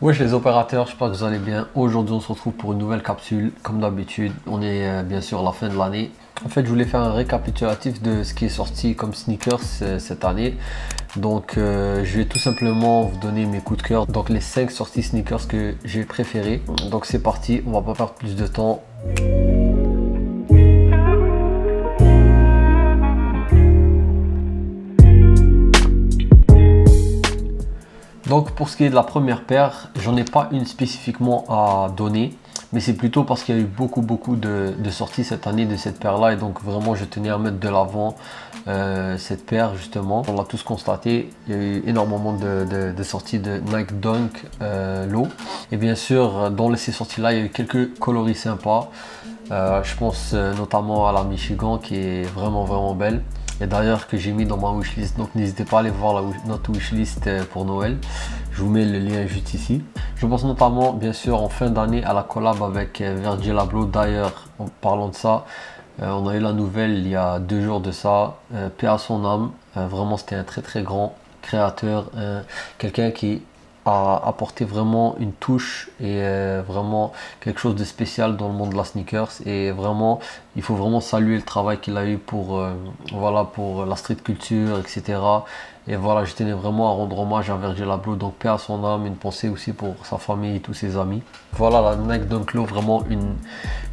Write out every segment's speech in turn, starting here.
Wesh les opérateurs, j'espère que vous allez bien. Aujourd'hui on se retrouve pour une nouvelle capsule. Comme d'habitude, on est bien sûr à la fin de l'année. En fait, je voulais faire un récapitulatif de ce qui est sorti comme sneakers cette année. Donc je vais tout simplement vous donner mes coups de cœur. Donc les 5 sorties sneakers que j'ai préférées. Donc c'est parti, on va pas perdre plus de temps. Donc pour ce qui est de la première paire, j'en ai pas une spécifiquement à donner, mais c'est plutôt parce qu'il y a eu beaucoup de sorties cette année de cette paire là, et donc vraiment je tenais à mettre de l'avant cette paire justement. On l'a tous constaté, il y a eu énormément de sorties de Nike Dunk Low, et bien sûr dans ces sorties là il y a eu quelques coloris sympas. Je pense notamment à la Michigan qui est vraiment belle, et d'ailleurs que j'ai mis dans ma wishlist, donc n'hésitez pas à aller voir notre wishlist pour Noël. Je vous mets le lien juste ici. Je pense notamment bien sûr en fin d'année à la collab avec Virgil Abloh. D'ailleurs en parlant de ça, on a eu la nouvelle il y a 2 jours de ça, paix à son âme. Vraiment c'était un très grand créateur, quelqu'un qui a apporté vraiment une touche et vraiment quelque chose de spécial dans le monde de la sneakers, et vraiment il faut vraiment saluer le travail qu'il a eu pour voilà, pour la street culture, etc. Et voilà, je tenais vraiment à rendre hommage à Virgil Abloh, donc paix à son âme, une pensée aussi pour sa famille et tous ses amis. Voilà, la Nike Dunk Low, vraiment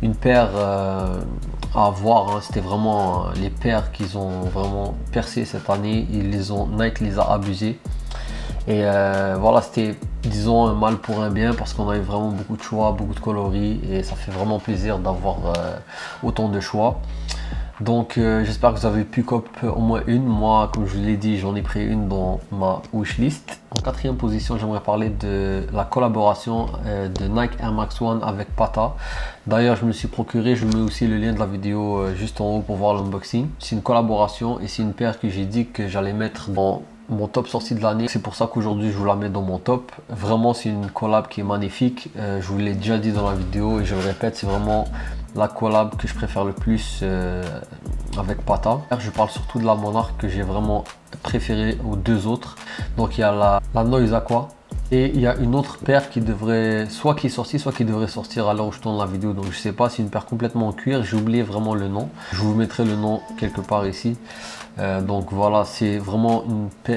une paire à voir, hein. C'était vraiment les paires qu'ils ont vraiment percé cette année. Nike les a abusés. Et voilà, c'était, disons, un mal pour un bien, parce qu'on avait vraiment beaucoup de choix, beaucoup de coloris, et ça fait vraiment plaisir d'avoir autant de choix. Donc j'espère que vous avez pu copier au moins une. Moi, comme je vous l'ai dit, j'en ai pris une dans ma wishlist. En 4e position, j'aimerais parler de la collaboration de Nike Air Max 1 avec Pata. D'ailleurs, je me suis procuré, je vous mets aussi le lien de la vidéo juste en haut pour voir l'unboxing. C'est une collaboration et c'est une paire que j'ai dit que j'allais mettre dans mon top sortie de l'année. C'est pour ça qu'aujourd'hui je vous la mets dans mon top. Vraiment, c'est une collab qui est magnifique. Je vous l'ai déjà dit dans la vidéo et je le répète, c'est vraiment la collab que je préfère le plus avec Pata. Je parle surtout de la Monarch que j'ai vraiment préféré aux deux autres. Donc il y a la Noise Aqua, et il y a une autre paire qui devrait, soit qui est sortie, soit qui devrait sortir à l'heure où je tourne la vidéo. Donc je sais pas, c'est une paire complètement en cuir, j'ai oublié vraiment le nom. Je vous mettrai le nom quelque part ici. Donc voilà, c'est vraiment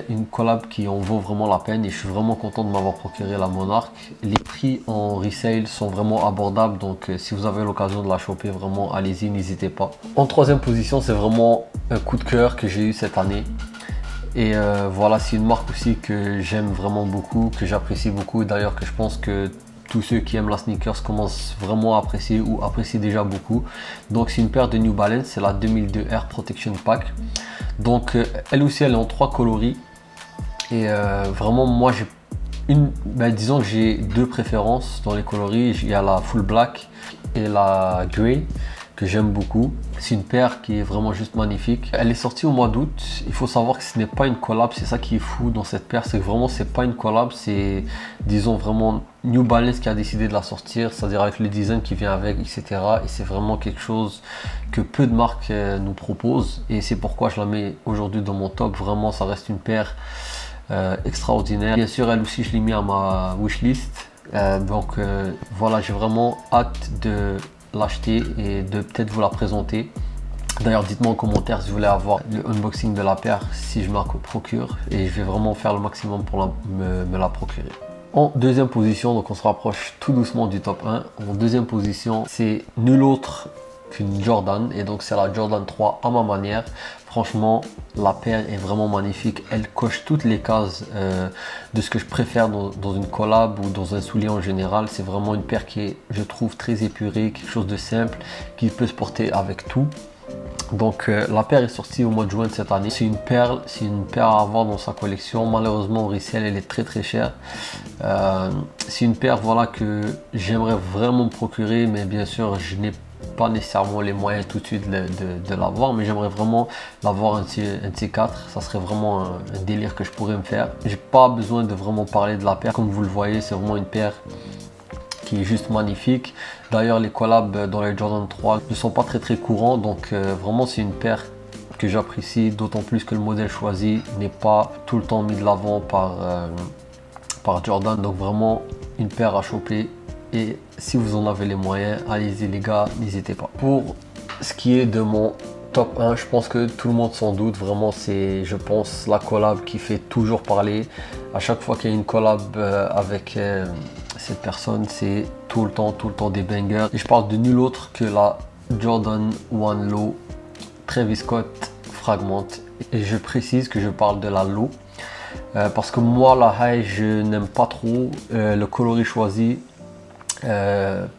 une collab qui en vaut vraiment la peine, et je suis vraiment content de m'avoir procuré la Monarch. Les prix en resale sont vraiment abordables, donc si vous avez l'occasion de la choper, vraiment allez-y, n'hésitez pas. En 3e position, c'est vraiment un coup de cœur que j'ai eu cette année. Et voilà, c'est une marque aussi que j'aime vraiment beaucoup, que j'apprécie beaucoup, d'ailleurs que je pense que tous ceux qui aiment la sneakers commencent vraiment à apprécier ou apprécient déjà beaucoup. Donc c'est une paire de New Balance, c'est la 2002 Air Protection Pack. Donc elle aussi elle est en 3 coloris, et vraiment moi j'ai disons que j'ai 2 préférences dans les coloris. Il y a la full black et la grey que j'aime beaucoup. C'est une paire qui est vraiment juste magnifique. Elle est sortie au mois d'août. Il faut savoir que ce n'est pas une collab, c'est ça qui est fou dans cette paire, c'est que vraiment c'est pas une collab, c'est, disons, vraiment New Balance qui a décidé de la sortir, c'est-à-dire avec le design qui vient avec, etc. Et c'est vraiment quelque chose que peu de marques nous proposent, et c'est pourquoi je la mets aujourd'hui dans mon top. Vraiment, ça reste une paire extraordinaire. Bien sûr, elle aussi je l'ai mis à ma wishlist. Donc voilà, j'ai vraiment hâte de l'acheter et de peut-être vous la présenter. D'ailleurs, dites-moi en commentaire si vous voulez avoir le unboxing de la paire, si je me la procure, et je vais vraiment faire le maximum pour me la procurer. En 2e position, donc on se rapproche tout doucement du top 1. En 2e position, c'est nul autre qu'une Jordan, et donc c'est la Jordan 3 à ma manière. Franchement, la paire est vraiment magnifique, elle coche toutes les cases de ce que je préfère dans une collab ou dans un soulier en général. C'est vraiment une paire qui est, je trouve, très épurée, quelque chose de simple qui peut se porter avec tout. Donc la paire est sortie au mois de juin de cette année. C'est une paire à avoir dans sa collection. Malheureusement au resale elle est très chère. C'est une paire, voilà, que j'aimerais vraiment me procurer, mais bien sûr je n'ai pas nécessairement les moyens tout de suite de l'avoir, mais j'aimerais vraiment l'avoir un de ces 4. Ça serait vraiment un délire que je pourrais me faire. J'ai pas besoin de vraiment parler de la paire, comme vous le voyez, c'est vraiment une paire qui est juste magnifique. D'ailleurs, les collabs dans les Jordan 3 ne sont pas très courants, donc vraiment c'est une paire que j'apprécie, d'autant plus que le modèle choisi n'est pas tout le temps mis de l'avant par Jordan. Donc vraiment une paire à choper. Et si vous en avez les moyens, allez-y les gars, n'hésitez pas. Pour ce qui est de mon top 1, je pense que tout le monde s'en doute. Vraiment, c'est, je pense, la collab qui fait toujours parler. À chaque fois qu'il y a une collab avec cette personne, c'est tout le temps des bangers. Et je parle de nul autre que la Jordan 1 Low Travis Scott Fragment. Et je précise que je parle de la Low. Parce que moi, la high, je n'aime pas trop. Le coloris choisi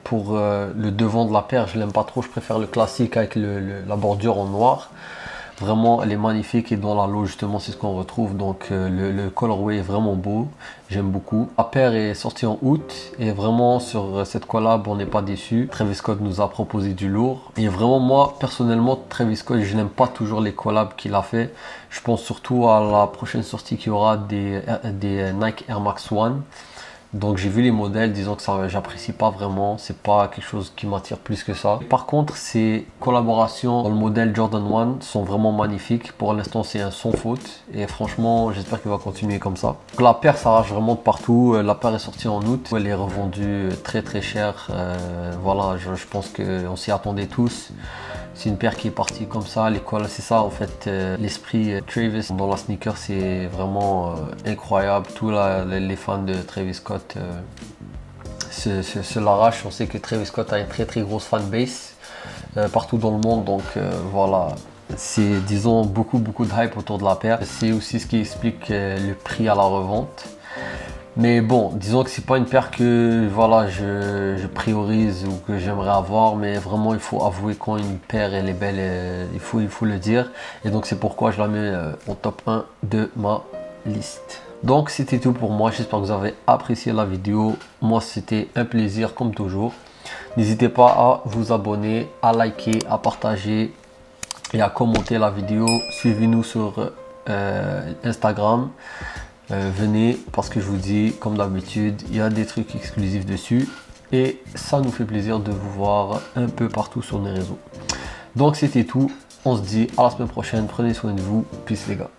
pour le devant de la paire, je l'aime pas trop. Je préfère le classique avec la bordure en noir. Vraiment, elle est magnifique et dans la Low, justement, c'est ce qu'on retrouve. Donc, le colorway est vraiment beau. J'aime beaucoup. La paire est sortie en août et vraiment, sur cette collab, on n'est pas déçu. Travis Scott nous a proposé du lourd. Et vraiment, moi, personnellement, Travis Scott, je n'aime pas toujours les collabs qu'il a fait. Je pense surtout à la prochaine sortie qui aura des Nike Air Max 1. Donc j'ai vu les modèles, disons que ça j'apprécie pas vraiment, c'est pas quelque chose qui m'attire plus que ça. Par contre, ces collaborations dans le modèle Jordan 1 sont vraiment magnifiques. Pour l'instant, c'est un sans faute et franchement, j'espère qu'il va continuer comme ça. Donc, la paire s'arrache vraiment de partout. La paire est sortie en août, elle est revendue très cher. Voilà, je pense qu'on s'y attendait tous. C'est une paire qui est partie comme ça, l'école, c'est ça en fait, l'esprit Travis dans la sneaker, c'est vraiment incroyable. Tous les fans de Travis Scott se l'arrachent. On sait que Travis Scott a une très grosse fanbase partout dans le monde, donc voilà. C'est, disons, beaucoup de hype autour de la paire. C'est aussi ce qui explique le prix à la revente. Mais bon, disons que c'est pas une paire que voilà, je priorise ou que j'aimerais avoir, mais vraiment il faut avouer quand une paire elle est belle, il faut le dire. Et donc c'est pourquoi je la mets en top 1 de ma liste. Donc c'était tout pour moi, j'espère que vous avez apprécié la vidéo. Moi c'était un plaisir comme toujours. N'hésitez pas à vous abonner, à liker, à partager et à commenter la vidéo. Suivez-nous sur Instagram. Venez parce que je vous dis, comme d'habitude, il y a des trucs exclusifs dessus et ça nous fait plaisir de vous voir un peu partout sur les réseaux. Donc c'était tout, on se dit à la semaine prochaine, prenez soin de vous, peace les gars.